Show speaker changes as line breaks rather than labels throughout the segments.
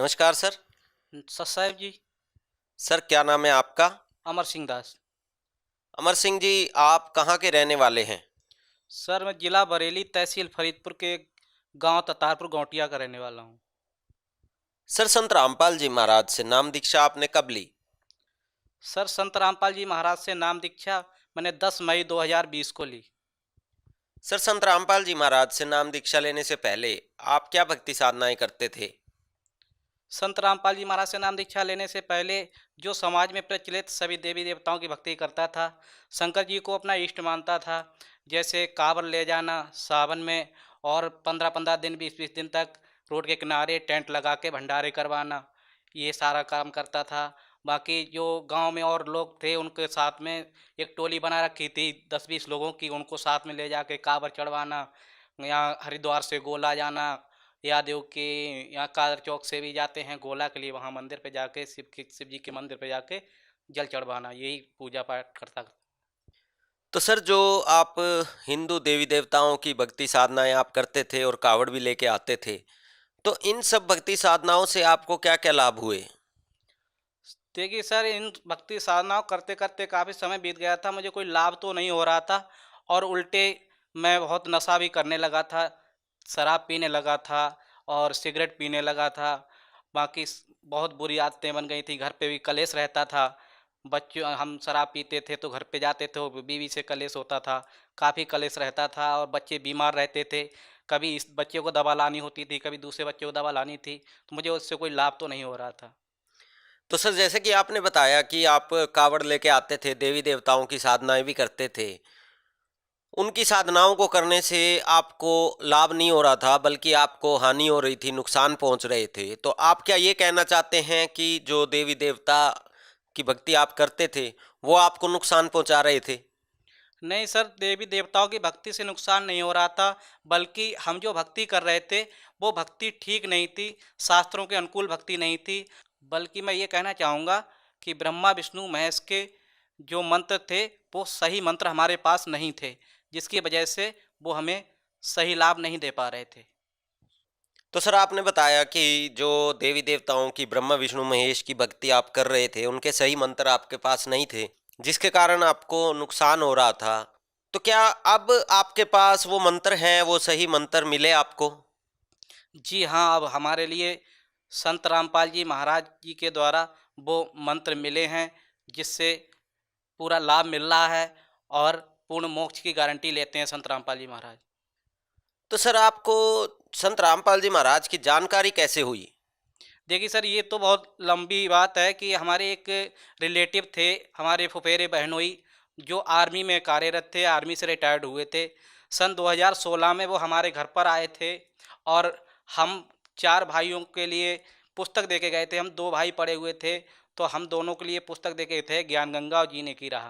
नमस्कार सर।
साहब जी।
सर क्या नाम है आपका?
अमर सिंह दास।
अमर सिंह जी, आप कहाँ के रहने वाले हैं?
सर मैं जिला बरेली तहसील फरीदपुर के गांव ततारपुर गौटिया का रहने वाला हूँ।
सर संत रामपाल जी महाराज से नाम दीक्षा आपने कब ली?
सर संत रामपाल जी महाराज से नाम दीक्षा मैंने 10 मई 2020 को ली।
सर संत रामपाल जी महाराज से नाम दीक्षा लेने से पहले आप क्या भक्ति साधनाएं करते थे?
संत रामपाल जी महाराज से नाम दीक्षा लेने से पहले जो समाज में प्रचलित सभी देवी देवताओं की भक्ति करता था, शंकर जी को अपना इष्ट मानता था। जैसे कांवड़ ले जाना सावन में, और 15-15 दिन 20-20 दिन तक रोड के किनारे टेंट लगा के भंडारे करवाना, ये सारा काम करता था। बाकी जो गांव में और लोग थे उनके साथ में एक टोली बना रखी थी 10-20 लोगों की, उनको साथ में ले जाके कांवड़ चढ़वाना। यहाँ हरिद्वार से गोला जाना, यादव के यहाँ कादर चौक से भी जाते हैं गोला के लिए, वहाँ मंदिर पे जाके शिव जी के मंदिर पे जाके जल चढ़वाना, यही पूजा पाठ करता।
तो सर जो आप हिंदू देवी देवताओं की भक्ति साधनाएं आप करते थे और कावड़ भी लेके आते थे, तो इन सब भक्ति साधनाओं से आपको क्या क्या लाभ हुए?
देखिए सर, इन भक्ति साधनाओं करते करते काफ़ी समय बीत गया था, मुझे कोई लाभ तो नहीं हो रहा था, और उल्टे मैं बहुत नशा भी करने लगा था, शराब पीने लगा था और सिगरेट पीने लगा था। बाकी बहुत बुरी आदतें बन गई थी, घर पे भी कलेश रहता था। बच्चों हम शराब पीते थे तो घर पे जाते थे, वो बीवी से कलेश होता था, काफ़ी कलेश रहता था, और बच्चे बीमार रहते थे। कभी इस बच्चे को दवा लानी होती थी, कभी दूसरे बच्चे को दवा लानी थी, तो मुझे उससे कोई लाभ तो नहीं हो रहा था।
तो सर जैसे कि आपने बताया कि आप कावड़ लेके आते थे, देवी देवताओं की साधनाएं भी करते थे, उनकी साधनाओं को करने से आपको लाभ नहीं हो रहा था बल्कि आपको हानि हो रही थी, नुकसान पहुंच रहे थे। तो आप क्या ये कहना चाहते हैं कि जो देवी देवता की भक्ति आप करते थे वो आपको नुकसान पहुंचा रहे थे?
नहीं सर, देवी देवताओं की भक्ति से नुकसान नहीं हो रहा था, बल्कि हम जो भक्ति कर रहे थे वो भक्ति ठीक नहीं थी, शास्त्रों के अनुकूल भक्ति नहीं थी। बल्कि मैं ये कहना चाहूँगा कि ब्रह्मा विष्णु महेश के जो मंत्र थे वो सही मंत्र हमारे पास नहीं थे, जिसकी वजह से वो हमें सही लाभ नहीं दे पा रहे थे।
तो सर आपने बताया कि जो देवी देवताओं की ब्रह्मा विष्णु महेश की भक्ति आप कर रहे थे उनके सही मंत्र आपके पास नहीं थे, जिसके कारण आपको नुकसान हो रहा था। तो क्या अब आपके पास वो मंत्र हैं, वो सही मंत्र मिले आपको?
जी हाँ, अब हमारे लिए संत रामपाल जी महाराज जी के द्वारा वो मंत्र मिले हैं, जिससे पूरा लाभ मिल रहा है, और पूर्ण मोक्ष की गारंटी लेते हैं संत रामपाल जी महाराज।
तो सर आपको संत रामपाल जी महाराज की जानकारी कैसे हुई?
देखिए सर, ये तो बहुत लंबी बात है कि हमारे एक रिलेटिव थे, हमारे फुफेरे बहनोई, जो आर्मी में कार्यरत थे, आर्मी से रिटायर्ड हुए थे। सन 2016 में वो हमारे घर पर आए थे, और हम 4 भाइयों के लिए पुस्तक दे के गए थे। हम 2 भाई पढ़े हुए थे, तो हम दोनों के लिए पुस्तक दे के थे, ज्ञान गंगा और जीने की राह।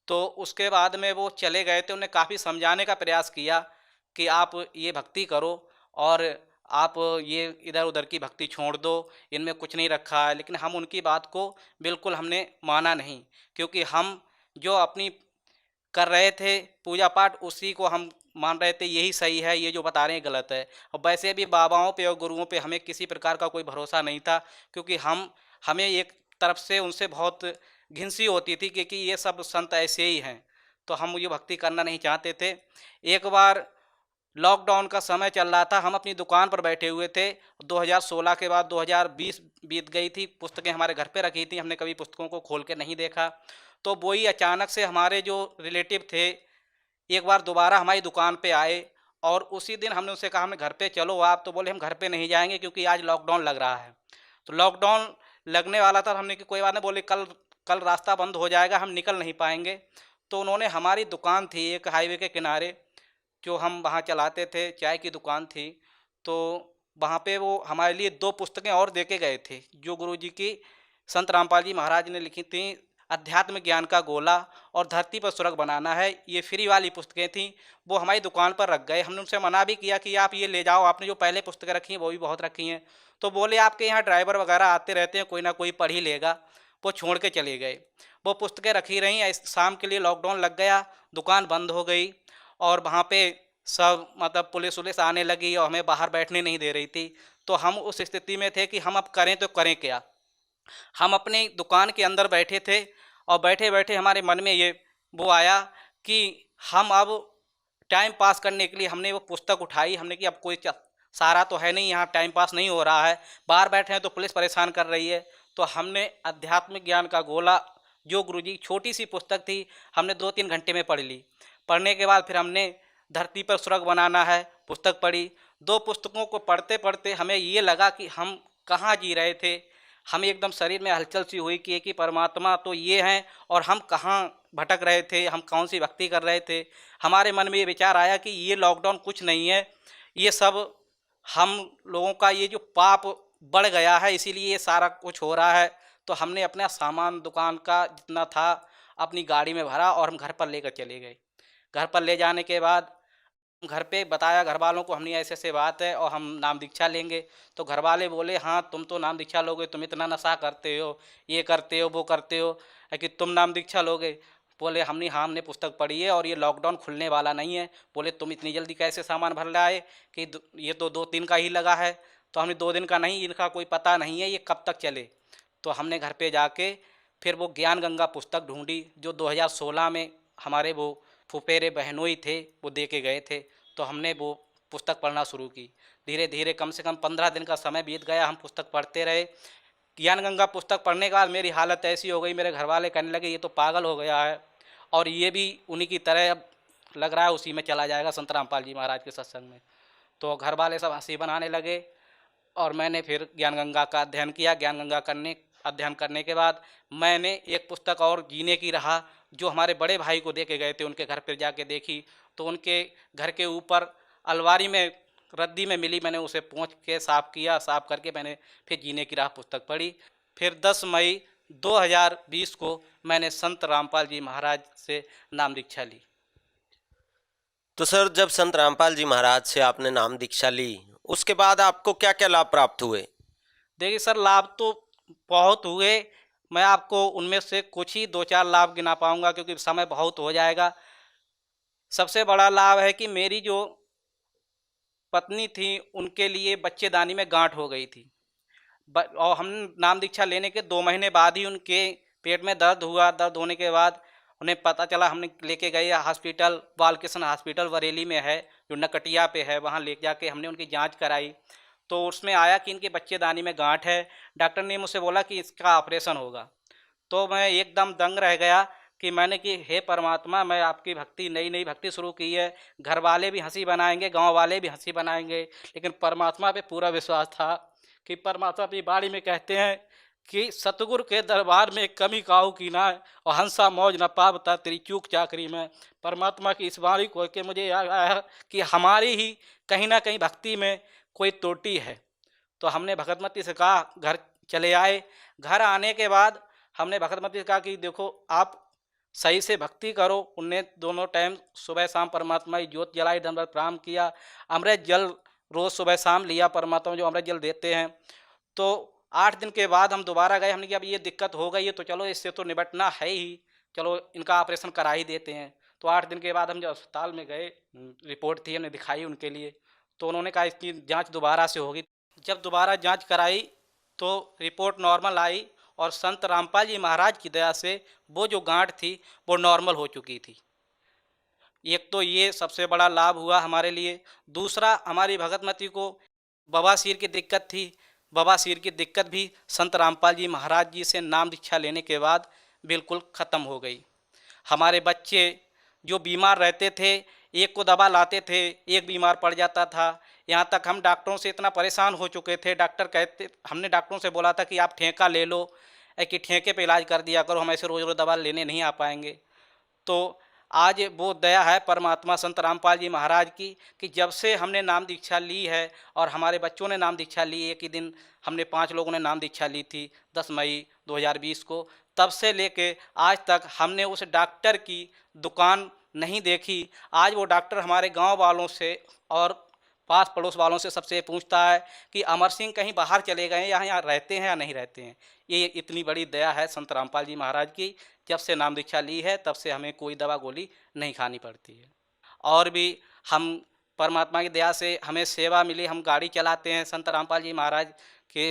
तो उसके बाद में वो चले गए थे, उन्हें काफ़ी समझाने का प्रयास किया कि आप ये भक्ति करो, और आप ये इधर उधर की भक्ति छोड़ दो, इनमें कुछ नहीं रखा है। लेकिन हम उनकी बात को बिल्कुल हमने माना नहीं, क्योंकि हम जो अपनी कर रहे थे पूजा पाठ, उसी को हम मान रहे थे यही सही है, ये जो बता रहे हैं गलत है। और वैसे भी बाबाओं पे और गुरुओं पे हमें किसी प्रकार का कोई भरोसा नहीं था, क्योंकि हमें एक तरफ से उनसे बहुत घिनसी होती थी, क्योंकि ये सब संत ऐसे ही हैं, तो हम ये भक्ति करना नहीं चाहते थे। एक बार लॉकडाउन का समय चल रहा था, हम अपनी दुकान पर बैठे हुए थे। 2016 के बाद 2020 बीत गई थी, पुस्तकें हमारे घर पे रखी थी, हमने कभी पुस्तकों को खोल के नहीं देखा। तो वही अचानक से हमारे जो रिलेटिव थे एक बार दोबारा हमारी दुकान पे आए, और उसी दिन हमने उनसे कहा हमें घर पे चलो आप, तो बोले हम घर पे नहीं जाएंगे क्योंकि आज लॉकडाउन लग रहा है। तो लॉकडाउन लगने वाला था, हमने कि कोई बात नहीं, बोले कल कल रास्ता बंद हो जाएगा, हम निकल नहीं पाएंगे। तो उन्होंने हमारी दुकान थी एक हाईवे के किनारे, जो हम वहाँ चलाते थे, चाय की दुकान थी, तो वहाँ पे वो हमारे लिए 2 पुस्तकें और दे के गए थे, जो गुरुजी की संत रामपाल जी महाराज ने लिखी थी, अध्यात्म ज्ञान का गोला और धरती पर स्वर्ग बनाना है, ये फ्री वाली पुस्तकें थीं। वो हमारी दुकान पर रख गए, हमने उनसे मना भी किया कि आप ये ले जाओ, आपने जो पहले पुस्तकें रखी हैं वो भी बहुत रखी हैं। तो बोले आपके यहाँ ड्राइवर वगैरह आते रहते हैं, कोई ना कोई पढ़ ही लेगा। वो छोड़ के चले गए। वो पुस्तकें रखी रहीं, शाम के लिए लॉकडाउन लग गया, दुकान बंद हो गई, और वहाँ पे सब मतलब पुलिस वुलिस आने लगी और हमें बाहर बैठने नहीं दे रही थी। तो हम उस स्थिति में थे कि हम अब करें तो करें क्या। हम अपनी दुकान के अंदर बैठे थे और बैठे-बैठे हमारे मन में ये वो आया कि हम अब टाइम पास करने के लिए हमने वो पुस्तक उठाई। हमने कि अब कोई सहारा तो है नहीं, यहाँ टाइम पास नहीं हो रहा है, बाहर बैठे हैं तो पुलिस परेशान कर रही है। तो हमने आध्यात्मिक ज्ञान का गोला, जो गुरुजी छोटी सी पुस्तक थी, हमने 2-3 घंटे में पढ़ ली। पढ़ने के बाद फिर हमने धरती पर स्वर्ग बनाना है पुस्तक पढ़ी। 2 पुस्तकों को पढ़ते पढ़ते हमें ये लगा कि हम कहाँ जी रहे थे। हमें एकदम शरीर में हलचल सी हुई कि परमात्मा तो ये हैं और हम कहाँ भटक रहे थे, हम कौन सी भक्ति कर रहे थे। हमारे मन में ये विचार आया कि ये लॉकडाउन कुछ नहीं है, ये सब हम लोगों का ये जो पाप बढ़ गया है, इसीलिए ये सारा कुछ हो रहा है। तो हमने अपना सामान दुकान का जितना था अपनी गाड़ी में भरा और हम घर पर लेकर चले गए। घर पर ले जाने के बाद घर पे बताया घर वालों को, हमने ऐसे-ऐसे बात है और हम नाम दीक्षा लेंगे। तो घर वाले बोले, हाँ तुम तो नाम दीक्षा लोगे, तुम इतना नशा करते हो, ये करते हो, वो करते हो, कि तुम नाम दीक्षा लोगे। बोले हमने, हाँ हमने पुस्तक पढ़ी है और ये लॉकडाउन खुलने वाला नहीं है। बोले तुम इतनी जल्दी कैसे सामान भर लाए कि ये तो 2-3 का ही लगा है। तो हमने 2 दिन का नहीं, इनका कोई पता नहीं है ये कब तक चले। तो हमने घर पे जाके फिर वो ज्ञान गंगा पुस्तक ढूंढी जो 2016 में हमारे वो फुफेरे बहनोई थे, वो दे के गए थे। तो हमने वो पुस्तक पढ़ना शुरू की। धीरे धीरे कम से कम 15 दिन का समय बीत गया, हम पुस्तक पढ़ते रहे। ज्ञान गंगा पुस्तक पढ़ने के बाद मेरी हालत ऐसी हो गई, मेरे घर वाले कहने लगे ये तो पागल हो गया है और ये भी उन्हीं की तरह अब लग रहा है उसी में चला जाएगा, संत रामपाल जी महाराज के सत्संग में। तो घर वाले सब हंसी बनाने लगे और मैंने फिर ज्ञान गंगा का अध्ययन किया। ज्ञान गंगा अध्ययन करने के बाद मैंने एक पुस्तक और जीने की राह, जो हमारे बड़े भाई को दे के गए थे, उनके घर पर जाके देखी। तो उनके घर के ऊपर अलमारी में रद्दी में मिली, मैंने उसे पोंछ के साफ़ किया। साफ़ करके मैंने फिर जीने की राह पुस्तक पढ़ी। फिर 10 मई 2020 को मैंने संत रामपाल जी महाराज से नाम दीक्षा ली।
तो सर, जब संत रामपाल जी महाराज से आपने नाम दीक्षा ली, उसके बाद आपको क्या-क्या लाभ प्राप्त हुए?
देखिए सर, लाभ तो बहुत हुए। मैं आपको उनमें से कुछ ही 2-4 लाभ गिना पाऊँगा क्योंकि समय बहुत हो जाएगा। सबसे बड़ा लाभ है कि मेरी जो पत्नी थी, उनके लिए बच्चेदानी में गाँठ हो गई थी। और हम नाम दीक्षा लेने के 2 महीने बाद ही उनके पेट में दर्द हुआ। दर्द होने के बाद उन्हें पता चला, हमने लेके गए हॉस्पिटल, बालकृष्ण हॉस्पिटल बरेली में है, जो नकटिया पे है, वहाँ ले जाके हमने उनकी जांच कराई। तो उसमें आया कि इनके बच्चेदानी में गांठ है। डॉक्टर ने मुझसे बोला कि इसका ऑपरेशन होगा। तो मैं एकदम दंग रह गया कि मैंने कि हे परमात्मा, मैं आपकी भक्ति नई-नई भक्ति शुरू की है। घर वाले भी हँसी बनाएँगे, गाँव वाले भी हँसी बनाएँगे, लेकिन परमात्मा पे पूरा विश्वास था कि परमात्मा अपनी बाणी में कहते हैं कि सतगुरु के दरबार में कमी काहू की ना, और हंसा मौज न पावता तेरी चूक चाकरी में। परमात्मा की इस वाणी को के मुझे याद आया कि हमारी ही कहीं ना कहीं भक्ति में कोई त्रुटि है। तो हमने भगतमती से कहा, घर चले आए। घर आने के बाद हमने भगतमती से कहा कि देखो आप सही से भक्ति करो। उनने दोनों टाइम सुबह शाम परमात्मा की ज्योत जलाई, दंडवत प्रणाम किया। अमृत जल रोज़ सुबह शाम लिया, परमात्मा जो अमृत जल देते हैं। तो 8 दिन के बाद हम दोबारा गए। हमने कहा अब ये दिक्कत हो गई है तो चलो इससे तो निपटना है ही, चलो इनका ऑपरेशन करा ही देते हैं। तो 8 दिन के बाद हम जब अस्पताल में गए, रिपोर्ट थी हमने दिखाई उनके लिए। तो उन्होंने कहा इसकी जांच दोबारा से होगी। जब दोबारा जांच कराई तो रिपोर्ट नॉर्मल आई और संत रामपाल जी महाराज की दया से वो जो गांठ थी वो नॉर्मल हो चुकी थी। एक तो ये सबसे बड़ा लाभ हुआ हमारे लिए। दूसरा, हमारी भगतमती को बवासीर की दिक्कत थी। बवासीर की दिक्कत भी संत रामपाल जी महाराज जी से नाम दीक्षा लेने के बाद बिल्कुल ख़त्म हो गई। हमारे बच्चे जो बीमार रहते थे, एक को दवा लाते थे, एक बीमार पड़ जाता था। यहाँ तक हम डॉक्टरों से इतना परेशान हो चुके थे, डॉक्टर कहते, हमने डॉक्टरों से बोला था कि आप ठेका ले लो, कि ठेके पे इलाज कर दिया करो, हम ऐसे रोज़ रोज़ दवा लेने नहीं आ पाएंगे। तो आज वो दया है परमात्मा संत रामपाल जी महाराज की कि जब से हमने नाम दीक्षा ली है और हमारे बच्चों ने नाम दीक्षा ली, एक ही दिन हमने 5 लोगों ने नाम दीक्षा ली थी 10 मई 2020 को, तब से लेके आज तक हमने उस डॉक्टर की दुकान नहीं देखी। आज वो डॉक्टर हमारे गांव वालों से और पास पड़ोस वालों से सबसे पूछता है कि अमर सिंह कहीं बाहर चले गए, यहाँ रहते हैं या नहीं रहते हैं। ये इतनी बड़ी दया है संत रामपाल जी महाराज की। जब से नाम दीक्षा ली है तब से हमें कोई दवा गोली नहीं खानी पड़ती है। और भी हम परमात्मा की दया से हमें सेवा मिली, हम गाड़ी चलाते हैं संत रामपाल जी महाराज के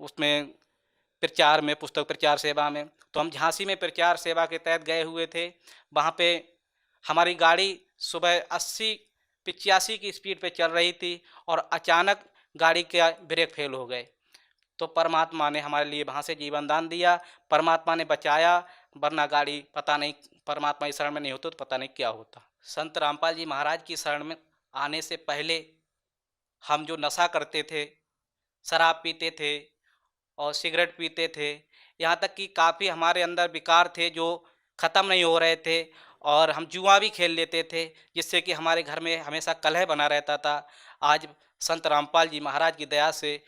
उसमें प्रचार में, पुस्तक प्रचार सेवा में। तो हम झांसी में प्रचार सेवा के तहत गए हुए थे। वहाँ पे हमारी गाड़ी सुबह 80-85 की स्पीड पे चल रही थी और अचानक गाड़ी के ब्रेक फेल हो गए। तो परमात्मा ने हमारे लिए वहाँ से जीवन दान दिया, परमात्मा ने बचाया, वरना गाड़ी पता नहीं, परमात्मा की शरण में नहीं होते तो पता नहीं क्या होता। संत रामपाल जी महाराज की शरण में आने से पहले हम जो नशा करते थे, शराब पीते थे और सिगरेट पीते थे, यहाँ तक कि काफ़ी हमारे अंदर विकार थे जो ख़त्म नहीं हो रहे थे, और हम जुआ भी खेल लेते थे जिससे कि हमारे घर में हमेशा कलह बना रहता था। आज संत रामपाल जी महाराज की दया से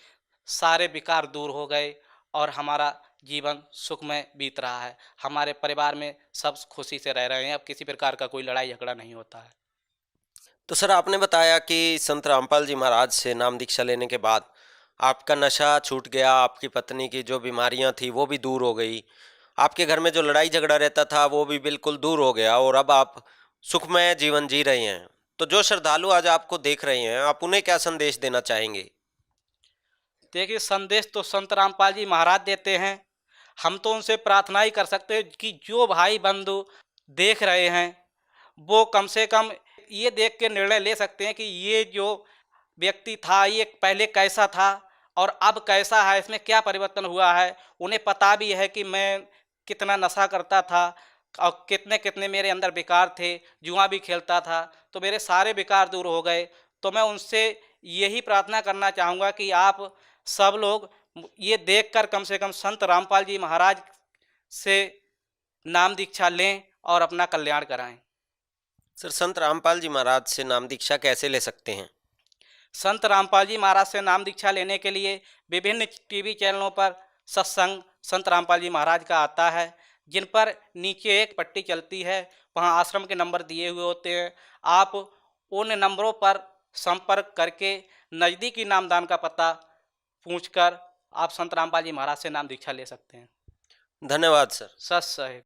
सारे विकार दूर हो गए और हमारा जीवन सुखमय बीत रहा है। हमारे परिवार में सब खुशी से रह रहे हैं, अब किसी प्रकार का कोई लड़ाई झगड़ा नहीं होता है।
तो सर आपने बताया कि संत रामपाल जी महाराज से नाम दीक्षा लेने के बाद आपका नशा छूट गया, आपकी पत्नी की जो बीमारियां थी वो भी दूर हो गई, आपके घर में जो लड़ाई झगड़ा रहता था वो भी बिल्कुल दूर हो गया और अब आप सुखमय जीवन जी रहे हैं। तो जो श्रद्धालु आज आपको देख रहे हैं, आप उन्हें क्या संदेश देना चाहेंगे?
देखिए, संदेश तो संत रामपाल जी महाराज देते हैं। हम तो उनसे प्रार्थना ही कर सकते हैं कि जो भाई बंधु देख रहे हैं वो कम से कम ये देख के निर्णय ले सकते हैं कि ये जो व्यक्ति था ये पहले कैसा था और अब कैसा है, इसमें क्या परिवर्तन हुआ है। उन्हें पता भी है कि मैं कितना नशा करता था और कितने कितने मेरे अंदर विकार थे, जुआ भी खेलता था, तो मेरे सारे विकार दूर हो गए। तो मैं उनसे यही प्रार्थना करना चाहूँगा कि आप सब लोग ये देखकर कम से कम संत रामपाल जी महाराज से नाम दीक्षा लें और अपना कल्याण कराएं।
सर संत रामपाल जी महाराज से नाम दीक्षा कैसे ले सकते हैं?
संत रामपाल जी महाराज से नाम दीक्षा लेने के लिए विभिन्न टीवी चैनलों पर सत्संग संत रामपाल जी महाराज का आता है, जिन पर नीचे एक पट्टी चलती है, वहां आश्रम के नंबर दिए हुए होते हैं। आप उन नंबरों पर संपर्क करके नज़दीकी नामदान का पता पूछकर आप संत रामपाल जी महाराज से नाम दीक्षा ले सकते हैं।
धन्यवाद सर।
सत साहेब।